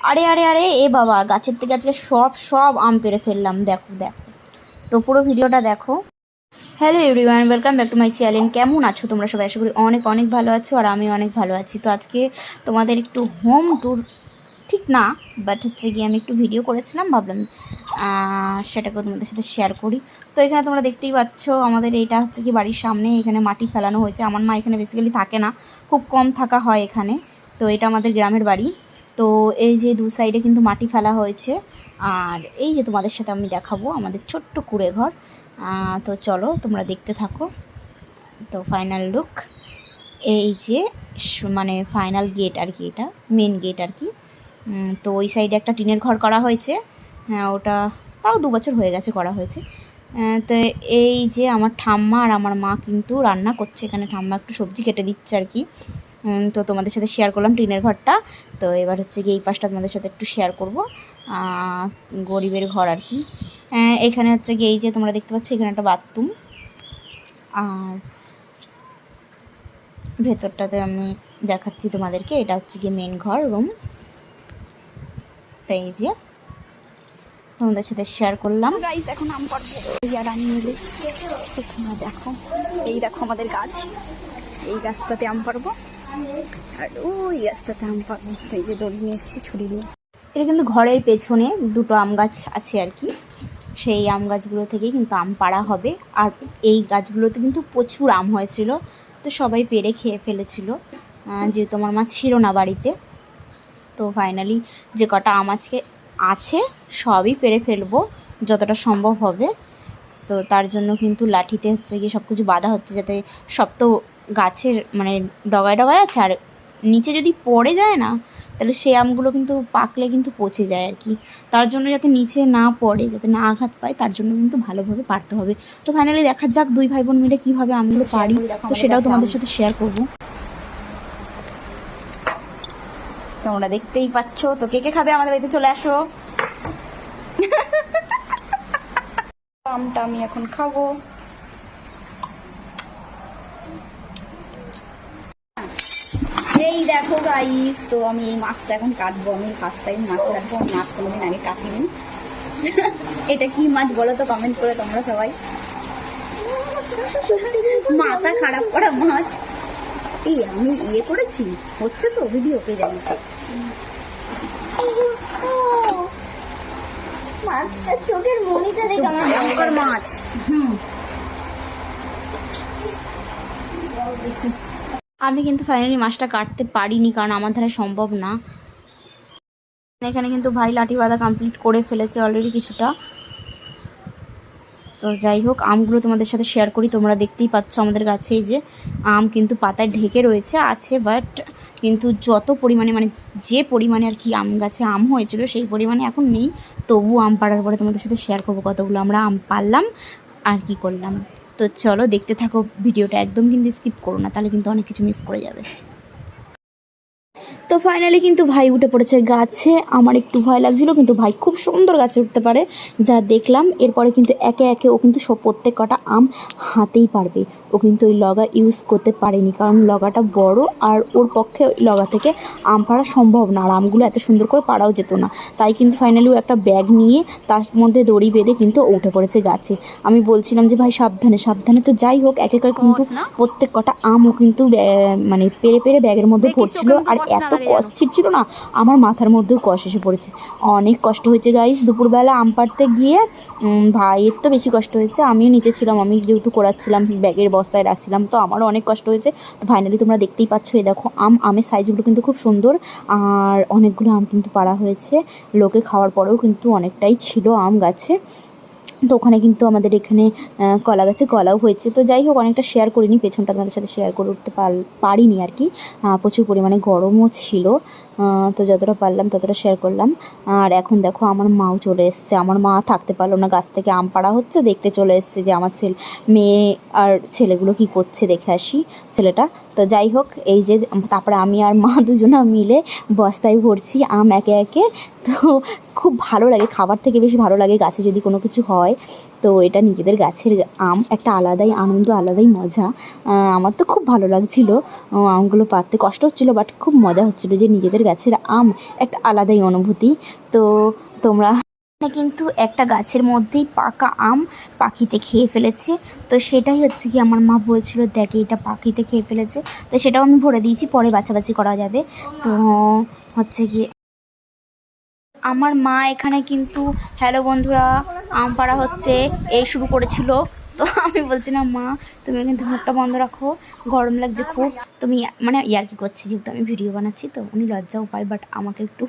আরে আরে আরে এ বাবা, গাছের থেকে আজকে সব সব আম পেড়ে ফেললাম। দেখো দেখো, তো পুরো ভিডিওটা দেখো। Hello everyone, welcome back to my channel. কেমন আছো তোমরা সবাই? আশা করি অনেক অনেক ভালো আছো, আর আমি অনেক ভালো আছি। তো আজকে তোমাদের একটু হোম ট্যুর, ঠিক না, বাট হচ্ছে গিয়ে আমি একটু ভিডিও করেছিলাম, ভাবলাম সেটাকেও তোমাদের সাথে শেয়ার করি। তো এখানে তোমরা দেখতেই পাচ্ছ, আমাদের এইটা হচ্ছে কি বাড়ির সামনে, এখানে মাটি ফেলানো হয়েছে। আমার মা এখানে বেসিক্যালি থাকে না, খুব কম থাকা হয় এখানে। তো এটা আমাদের গ্রামের বাড়ি। তো এই যে দু সাইডে কিন্তু মাটি ফেলা হয়েছে, আর এই যে তোমাদের সাথে আমি দেখাবো আমাদের ছোট্ট কুঁড়ে ঘর। তো চলো তোমরা দেখতে থাকো। তো ফাইনাল লুক এই যে, মানে ফাইনাল গেট আর কি, এটা মেন গেট আর কি। তো ওই সাইডে একটা টিনের ঘর করা হয়েছে। ওটা তাও 2 বছর হয়ে গেছে করা হয়েছে। তো এই যে আমার ঠাম্মা আর আমার মা কিন্তু রান্না করছে এখানে। ঠাম্মা একটু সবজি কেটে দিচ্ছে আর কি। তো তোমাদের সাথে শেয়ার করলাম টিনের ঘরটা। তো এবার হচ্ছে গিয়ে এই পাশটা তোমাদের সাথে একটু শেয়ার করব, গরিবের ঘর আর কি। এখানে হচ্ছে গিয়ে এই যে তোমরা দেখতে পাচ্ছ, এখানে একটা বাথরুম, আর ভেতরটাতে আমি দেখাচ্ছি তোমাদেরকে। এটা হচ্ছে গিয়ে মেন ঘর, রুম। তাই এই যে তোমাদের সাথে শেয়ার করলাম। গাইস এখন আম পাড়বো আর আমি মিলে। তোমরা দেখো, এই দেখো আমাদের গাছ, এই গাছটাতে আম পাড়বো, আর ওই গাছটাতে আম পাড়বো। এই যে দড়ি নিয়ে এসেছি, ছুরি নিয়ে। এটা কিন্তু ঘরের পেছনে 2টো আম গাছ আছে আর কি। সেই আম গাছগুলো থেকেই কিন্তু আম পাড়া হবে। আর এই গাছগুলোতে কিন্তু প্রচুর আম হয়েছিল, তো সবাই পেড়ে খেয়ে ফেলেছিল, যেহেতু আমার মা ছিল না বাড়িতে। তো ফাইনালি যে কটা আম আজকে আছে সবই পেড়ে ফেলবো যতটা সম্ভব হবে। তো তার জন্য কিন্তু লাঠিতে হচ্ছে গিয়ে সব কিছু বাঁধা হচ্ছে, যাতে সব তো গাছের মানে ডগায় ডগায় আছে, আর নিচে যদি পড়ে যায় না, তাহলে সেই আমগুলো কিন্তু পাকলে কিন্তু পচে যায় আর কি। তার জন্য যাতে নিচে না পড়ে, যাতে না আঘাত পায়, তার জন্য কিন্তু ভালোভাবে পারতে হবে। তো ফাইনালি দেখা যাক 2 ভাই বোন মিলে কীভাবে আমগুলো পারি, তো সেটাও তোমাদের সাথে শেয়ার করবো। তোমরা দেখতেই পাচ্ছ। তো কে কে খাবে আমাদের বাড়িতে চলে আসো। আমটা আমি এখন খাবো। এই দেখো গাইস, তো আমি এই মাছটা এখন কাটবো। আমি ফার্স্ট টাইম মাছ কাটবো, মাছ কোনোদিন আগে কাটিনি। এটা কি মাছ বলো তো কমেন্ট করে তোমরা সবাই। মাথা খারাপ করা মাছ। এই আমি করেছি, হচ্ছে তো ভিডিও, কে জানি। মাছটা চোখের মনিটা দেখে আমার ভয়ঙ্কর মাছ। আমি কিন্তু ফাইনালি মাছটা কাটতে পারিনি, কারণ আমার দ্বারা সম্ভব না। এখানে কিন্তু ভাই লাঠি বাঁধা কমপ্লিট করে ফেলেছে অলরেডি কিছুটা। তো যাই হোক, আমগুলো তোমাদের সাথে শেয়ার করি। তোমরা দেখতেই পাচ্ছ আমাদের গাছে এই যে আম কিন্তু পাতায় ঢেকে রয়েছে আছে, বাট কিন্তু যত পরিমাণে মানে যে পরিমাণে আর কি আম গাছে আম হয়েছিল সেই পরিমাণে এখন নেই। তবু আম পাড়ার পরে তোমাদের সাথে শেয়ার করবো কতগুলো আমরা আম পারলাম আর কি করলাম। তো চলো দেখতে থাকো ভিডিওটা, একদম কিন্তু স্কিপ করো না, তাহলে কিন্তু অনেক কিছু মিস করে যাবে। তো ফাইনালি কিন্তু ভাই উঠে পড়েছে গাছে। আমার একটু ভয় লাগছিল, কিন্তু ভাই খুব সুন্দর গাছে উঠতে পারে যা দেখলাম। এরপরে কিন্তু একে একে ও কিন্তু সব প্রত্যেক কটা আম হাতেই পারবে। ও কিন্তু ওই লগা ইউজ করতে পারেনি, কারণ লগাটা বড়, আর ওর পক্ষে ওই লগা থেকে আম পাড়া সম্ভব না, আর আমগুলো এত সুন্দর করে পাড়াও যেত না। তাই কিন্তু ফাইনালি ও একটা ব্যাগ নিয়ে তার মধ্যে দড়ি বেঁধে কিন্তু উঠে পড়েছে গাছে। আমি বলছিলাম যে ভাই সাবধানে সাবধানে। তো যাই হোক, একে একে কিন্তু প্রত্যেক কটা আমও কিন্তু মানে পেরে পেরে ব্যাগের মধ্যে ভরছিল। আর এত কষ্ট ছিটছিল না, আমার মাথার মধ্যেও কষ এসে পড়েছে। অনেক কষ্ট হয়েছে গাইস দুপুরবেলা আম পাড়তে গিয়ে। ভাইয়ের তো বেশি কষ্ট হয়েছে, আমিও নিচে ছিলাম, আমি যেহেতু করাচ্ছিলাম ব্যাগের বস্তায় রাখছিলাম, তো আমারও অনেক কষ্ট হয়েছে। তো ফাইনালি তোমরা দেখতেই পাচ্ছ, এই দেখো আমের সাইজগুলো কিন্তু খুব সুন্দর, আর অনেকগুলো আম কিন্তু পাড়া হয়েছে। লোকে খাওয়ার পরেও কিন্তু অনেকটাই ছিল আম গাছে। তো ওখানে কিন্তু আমাদের এখানে কলা গাছে কলাও হয়েছে। তো যাই হোক, অনেকটা শেয়ার করিনি, পেছনটা তোমাদের সাথে শেয়ার করে উঠতে পারিনি আর কি। প্রচুর পরিমাণে গরমও ছিল, তো যতটা পারলাম ততটা শেয়ার করলাম। আর এখন দেখো আমার মাও চলে এসছে। আমার মা থাকতে পারলো না, গাছ থেকে আম পাড়া হচ্ছে দেখতে চলে এসছে যে আমার মেয়ে আর ছেলেগুলো কি করছে, দেখে আসি ছেলেটা। তো যাই হোক, এই যে তারপরে আমি আর মা দুজনা মিলে বস্তায় ভরছি আম একে একে। তো খুব ভালো লাগে, খাবার থেকে বেশি ভালো লাগে গাছে যদি কোনো কিছু হয়। তো এটা নিজেদের গাছের আম, একটা আলাদাই আনন্দ, আলাদাই মজা। আমার তো খুব ভালো লাগছিলো আমগুলো পাড়তে, কষ্ট হচ্ছিলো বাট খুব মজা হচ্ছিলো যে নিজেদের গাছের আম একটা আলাদাই অনুভূতি। তো তোমরা কিন্তু একটা গাছের মধ্যেই পাকা আম পাখিতে খেয়ে ফেলেছে। তো সেটাই হচ্ছে কি আমার মা বলছিল, দেখে এটা পাখিতে খেয়ে ফেলেছে। তো সেটাও আমি ভরে দিয়েছি, পরে বাছাবাছি করা যাবে। তো হচ্ছে কি আমার মা এখানে কিন্তু, হ্যালো বন্ধুরা, আম পাড়া হচ্ছে, এই শুরু করেছিল। তো আমি বলছিলাম মা তুমি কিন্তু মুখটা বন্ধ রাখো, গরম লাগছে খুব। তুমি মানে ইয়ার্কি করছি, যেহেতু আমি ভিডিও বানাচ্ছি তো উনি লজ্জাও পায়, বাট আমাকে একটু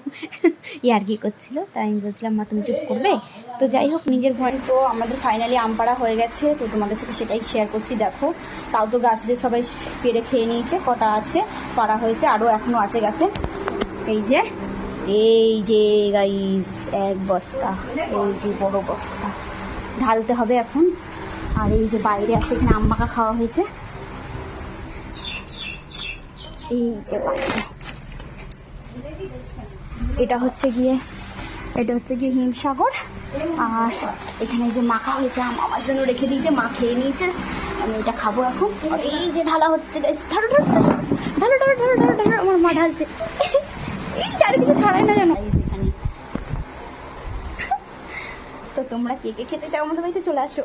ইয়ার্কি করছিল, তাই আমি বলছিলাম মা তুমি চুপ করবে। তো যাই হোক, নিজের ভয়। তো আমাদের ফাইনালি আম পাড়া হয়ে গেছে, তো তোমাদের সাথে সেটাই শেয়ার করছি। দেখো, তাও তো গাছ দিয়ে সবাই পেরে খেয়ে নিয়েছে, কটা আছে পাড়া হয়েছে, আরও এখনও আছে গাছে। এই যে গাইস এক বস্তা, এই যে বড় বস্তা ঢালতে হবে এখন। আর এই যে বাইরে আছে, এখানে আম মাখা খাওয়া হয়েছে। এই যে বাইরে এটা হচ্ছে গিয়ে হিমসাগর। আর এখানে যে মাখা হয়েছে আম আমার জন্য রেখে দিয়েছে, মা খেয়ে নিয়েছে, আমি এটা খাবো এখন। আর এই যে ঢালা হচ্ছে গাইস, ঢালো ঢালো ঢালো ঢালো ঢালো ঢালো ঢালো, আমার মা ঢালছে। এই চারিদিকে ছড়ায় না যেন। তো তোমরা কে কে খেতে চাও আমাদের বাড়িতে চলে আসো।